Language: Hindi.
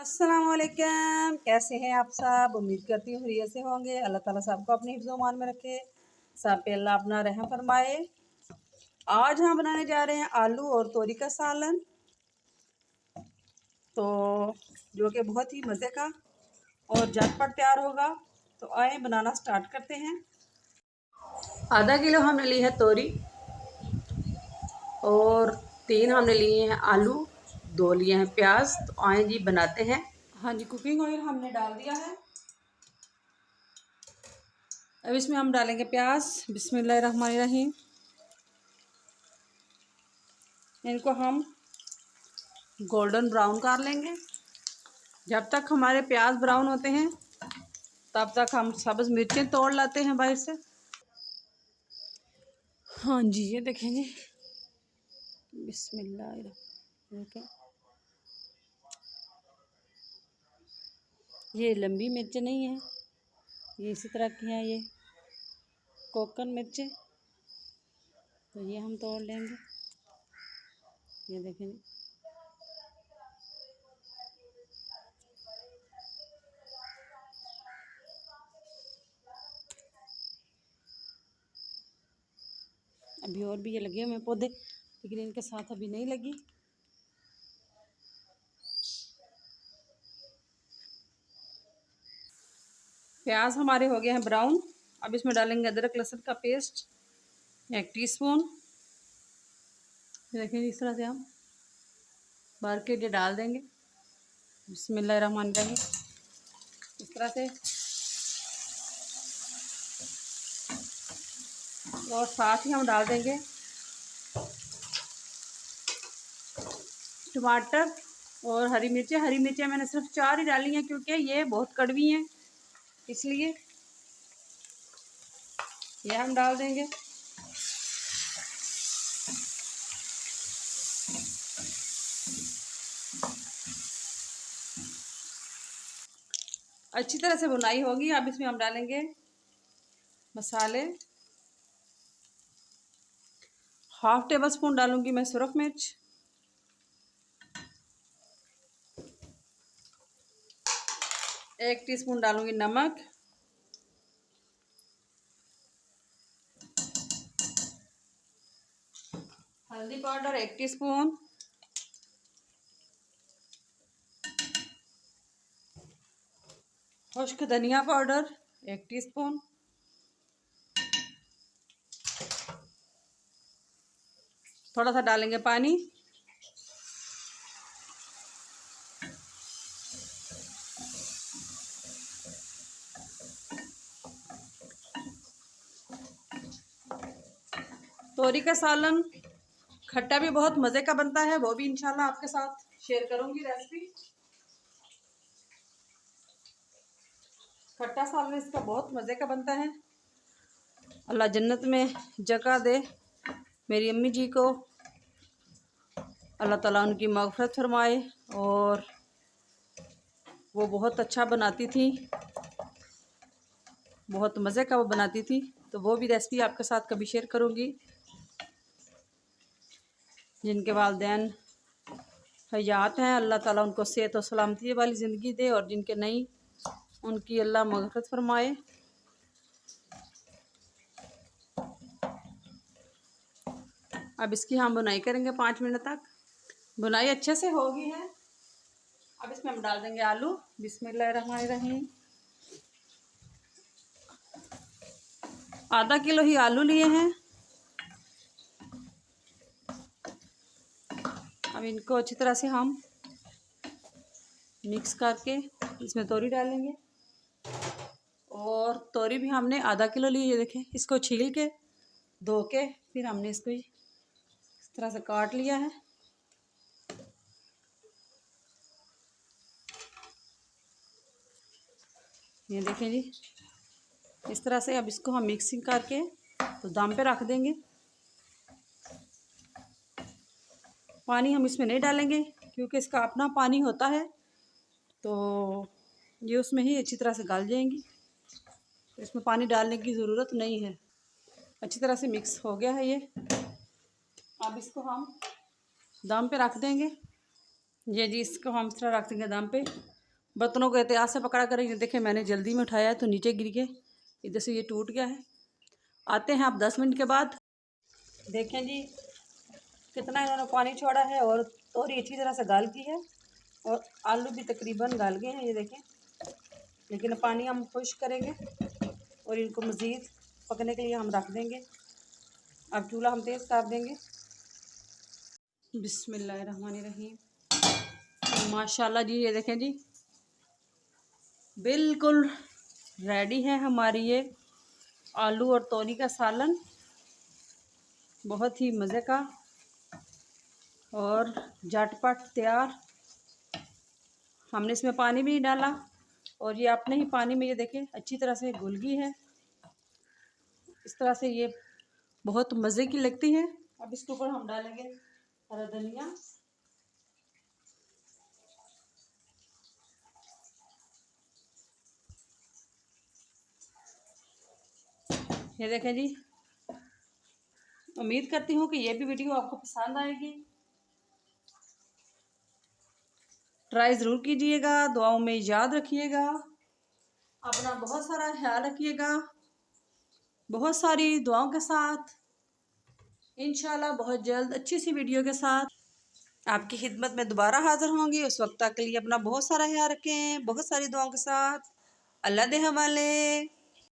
अस्सलामुअलैकुम, कैसे हैं आप सब। उम्मीद करती हूँ खैरियत से होंगे। अल्लाह ताला सबको अपने हिफ्ज़-ओ-मान में रखे, सब पे अल्लाह अपना रहम फरमाए। आज हम बनाने जा रहे हैं आलू और तोरी का सालन, तो जो कि बहुत ही मज़े का और झटपट तैयार होगा। तो आए बनाना स्टार्ट करते हैं। आधा किलो हमने ली है तोरी और 3 हमने लिए हैं आलू, 2 लिए हैं प्याज। तो आए जी बनाते हैं। हाँ जी, कुकिंग ऑयल हमने डाल दिया है। अब इसमें हम डालेंगे प्याज। बिस्मिल्लाहिर्रहमानिर्रहीम। इनको हम गोल्डन ब्राउन कर लेंगे। जब तक हमारे प्याज ब्राउन होते हैं तब तक हम सब्ज़ मिर्चें तोड़ लाते हैं बाहर से। हाँ जी, ये देखेंगे। बिस्मिल्लाहिर्रहमानिर्रहीम। देखें, ये लंबी मिर्चें नहीं है, ये इसी तरह की हैं, ये कोकन मिर्चें। तो ये हम तोड़ लेंगे। ये देखें, अभी और भी ये लगे हुए हैं पौधे, लेकिन इनके साथ अभी नहीं लगी। प्याज हमारे हो गए हैं ब्राउन। अब इसमें डालेंगे अदरक लहसुन का पेस्ट 1 टीस्पून। देखिए, इस तरह से हम भर के ये डाल देंगे। बिस्मिल्लाहिर्रहमानिर्रहीम। इस तरह से, और साथ ही हम डाल देंगे टमाटर और हरी मिर्चें। हरी मिर्चें मैंने सिर्फ 4 ही डाली हैं क्योंकि ये बहुत कड़वी हैं, इसलिए ये हम डाल देंगे। अच्छी तरह से भुनाई होगी। अब इसमें हम डालेंगे मसाले। 1/2 टेबल स्पून डालूंगी मैं सुरख मिर्च, 1 टीस्पून डालूंगी नमक, हल्दी पाउडर 1 टीस्पून, खुश्क धनिया पाउडर 1 टीस्पून, थोड़ा सा डालेंगे पानी। तोरी का सालन खट्टा भी बहुत मज़े का बनता है, वो भी इंशाल्लाह आपके साथ शेयर करूंगी रेसिपी। खट्टा सालन इसका बहुत मज़े का बनता है। अल्लाह जन्नत में जगह दे मेरी अम्मी जी को, अल्लाह ताला उनकी मग़फ़िरत फरमाए। और वो बहुत अच्छा बनाती थी, बहुत मज़े का वो बनाती थी। तो वो भी रेसिपी आपके साथ कभी शेयर करूँगी। जिनके वालिदैन हयात हैं, अल्लाह ताला उनको सेहत और सलामती वाली ज़िंदगी दे, और जिनके नहीं, उनकी अल्लाह मग़फ़िरत फरमाए। अब इसकी हम बुनाई करेंगे 5 मिनट तक। बुनाई अच्छे से होगी है। अब इसमें हम डाल देंगे आलू। बिस्मिल्लाहिर्रहमानिर्रहीम। आधा किलो ही आलू लिए हैं। अब इनको अच्छी तरह से हम मिक्स करके इसमें तोरी डालेंगे। और तोरी भी हमने आधा किलो ली है। देखें, इसको छील के धो के फिर हमने इसको इस तरह से काट लिया है। ये देखें जी, इस तरह से। अब इसको हम मिक्सिंग करके तो दम पे रख देंगे। पानी हम इसमें नहीं डालेंगे क्योंकि इसका अपना पानी होता है, तो ये उसमें ही अच्छी तरह से गल जाएंगी। तो इसमें पानी डालने की ज़रूरत नहीं है। अच्छी तरह से मिक्स हो गया है ये। अब इसको हम दम पे रख देंगे। ये जी इसको हम इस तरह रख देंगे दाम पे। बर्तनों को एहतियात से पकड़ा करेंगे। देखें मैंने जल्दी में उठाया है तो नीचे गिर के इधर से ये टूट गया है। आते हैं आप 10 मिनट के बाद। देखें जी कितना इन्होंने पानी छोड़ा है और तोरी अच्छी तरह से गाल की है और आलू भी तकरीबन गाल गए हैं ये देखें। लेकिन पानी हम खुश करेंगे और इनको मज़ीद पकने के लिए हम रख देंगे। अब चूल्हा हम तेज़ कर देंगे। बिस्मिल्लाहिर्रहमानिर्रहीम। माशाल्लाह जी ये देखें जी बिल्कुल रेडी है हमारी ये आलू और तोरी का सालन। बहुत ही मज़े का और झटपट तैयार। हमने इसमें पानी भी नहीं डाला और ये अपने ही पानी में ये देखें अच्छी तरह से घुल गई है। इस तरह से ये बहुत मज़े की लगती है। अब इसके ऊपर हम डालेंगे हरा धनिया। ये देखें जी उम्मीद करती हूँ कि ये भी वीडियो आपको पसंद आएगी। ट्राई ज़रूर कीजिएगा। दुआओं में याद रखिएगा। अपना बहुत सारा ख्याल रखिएगा। बहुत सारी दुआओं के साथ इंशाल्लाह बहुत जल्द अच्छी सी वीडियो के साथ आपकी खिदमत में दोबारा हाज़िर होंगी। उस वक्त तक के लिए अपना बहुत सारा ख्याल रखें। बहुत सारी दुआओं के साथ अल्लाह दे हवाले।